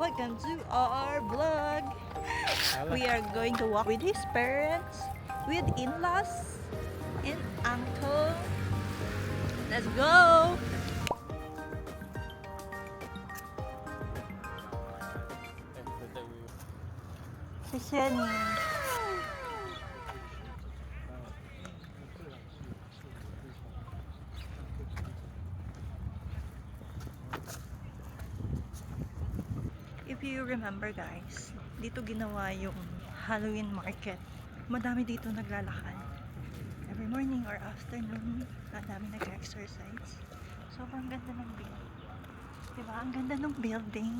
Welcome to our vlog. We are going to walk with his parents, with in-laws, and uncle. Let's go! Si Shani. If you remember guys, dito ginawa yung Halloween market. Madami dito naglalakad. Every morning or afternoon, madami nag-exercise. Sobrang ganda ng building. Diba? Ang ganda ng building.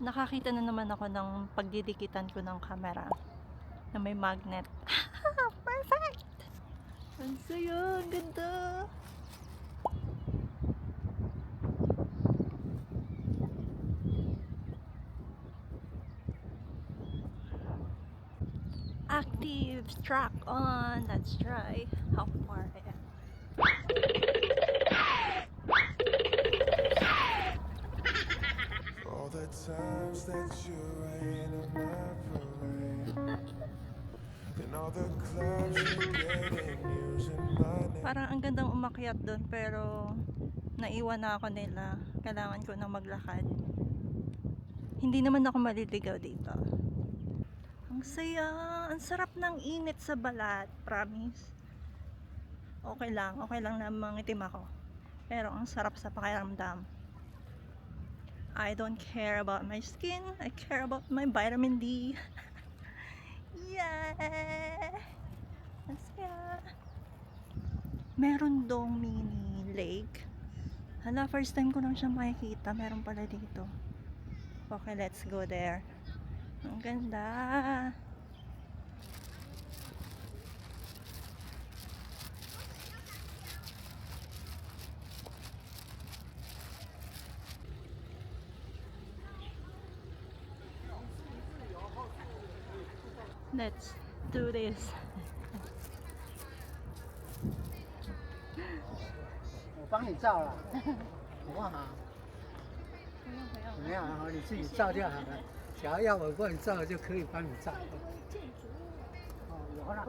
Nakakita na naman ako ng pagdidikitan ko ng camera na may magnet. Perfect! Ang saya, ang ganda! Active track on. Let's try how far I am. All the times that you rain on my parade, and all the clubs you're getting using my name. Parang ang gandang umakyat doon pero naiwan na ako nila. Kailangan ko nang maglakad. Hindi naman ako maliligaw dito. Ang saya! Ang sarap ng init sa balat. Promise. Okay lang na mangitim ako. Pero ang sarap sa pakiramdam. I don't care about my skin. I care about my vitamin D. Yeah! Ang saya! Meron dong mini lake. Hala, first time ko lang siya makikita. Meron pala dito. Okay, let's go there. Ang ganda! Let's do this. 我帮你照了，好不好？怎么样啊？你自己照就好了。想要我帮你照，就可以帮你照。哦，有了。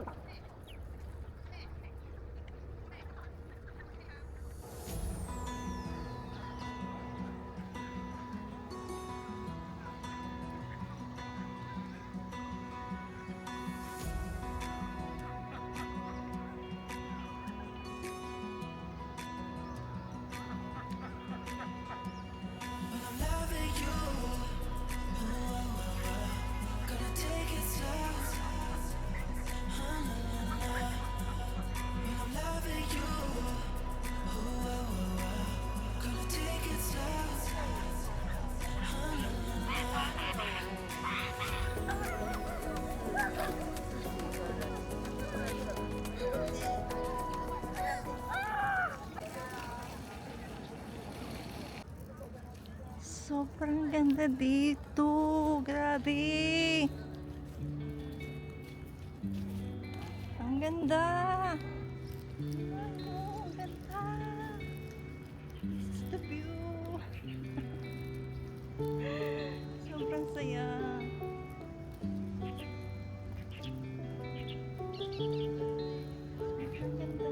Sobrang ganda dito. Grabe. Ang ganda. Ang ganda. This is the view. Sobrang saya. Sobrang ganda.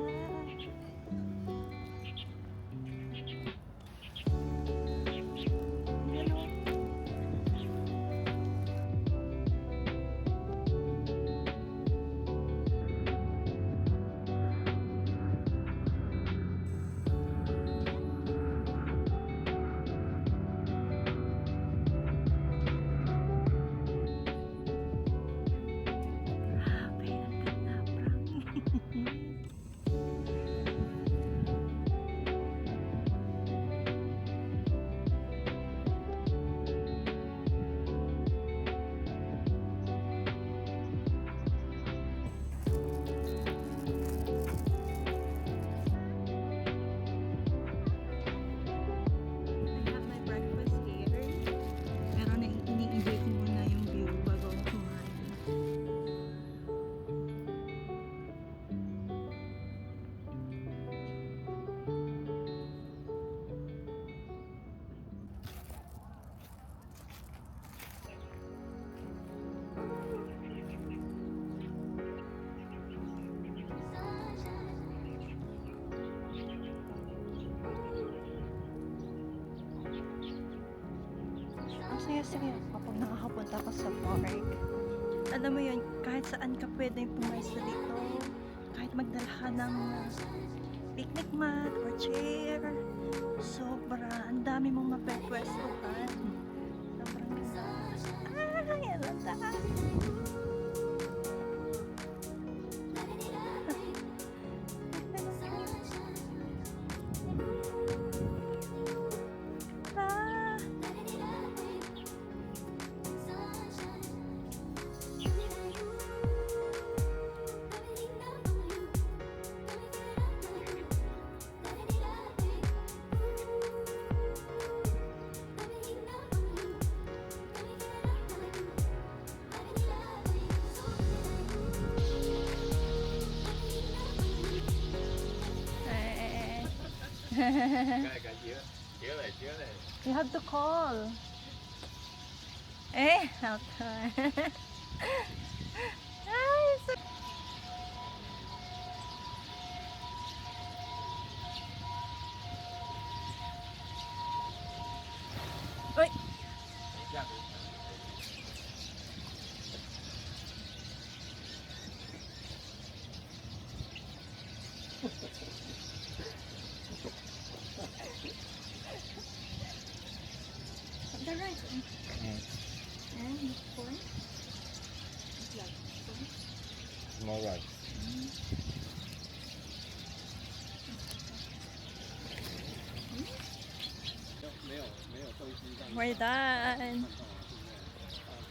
saya kapag nakakapunta ka sa park. Alam mo yun, kahit saan ka pwedeng pumaysa dito. Kahit magdala ka ng picnic mat or chair. Sobra, ang dami mong mapepwestuhan. Sobrang ganda. Ay, alata. Ah. You have to call. Eh, out. Ay, so- Uy! The rice and this one. More right. We're done.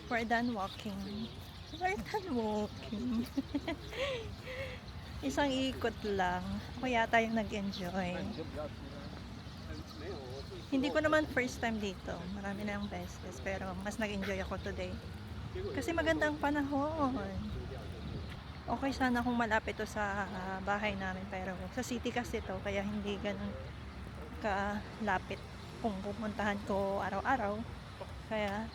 We're done walking. We're done walking. Isang ikot lang. Ako yata yung nag-enjoy. Hindi ko naman first time dito. Marami na yung beses. Pero mas nag-enjoy ako today. Kasi maganda ang panahon. Okay sana kung malapit to sa bahay namin. Pero sa city kasi to. Kaya hindi ganun kalapit kung pupuntahan ko araw-araw. Kaya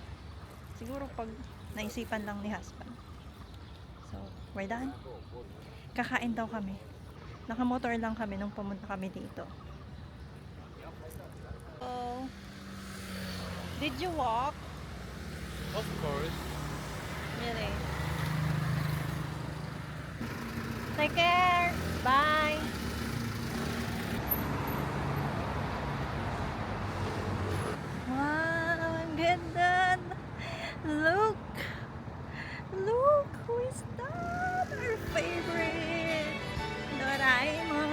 siguro pag naisipan lang ni husband. So, we're done. Kakain daw kami. Nakamotor lang kami nung pumunta kami dito. Oh, did you walk? Of course. Really? Take care. Bye. Wow, ang ganda. Look. Look, who is that? Our favorite. Doraemon.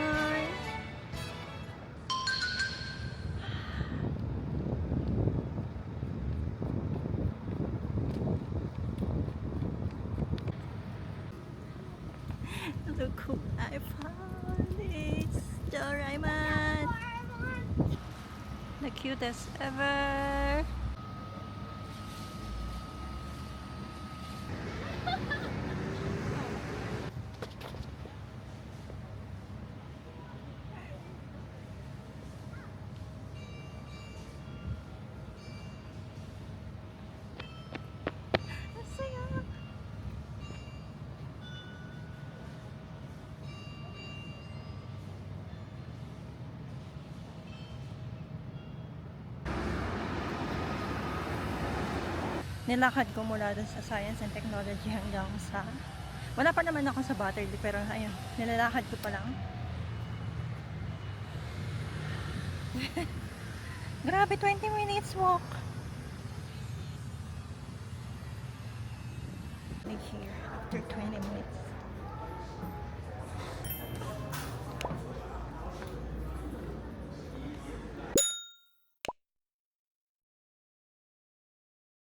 Look who I found. It's Doraemon. The cutest ever. Ang saya. Nilakad ko mula dun sa Science and Technology hanggang sa wala pa naman ako sa Butterly pero ayun, nilalakad ko pa lang. Grabe, 20 minutes walk. Like here, after 20 minutes.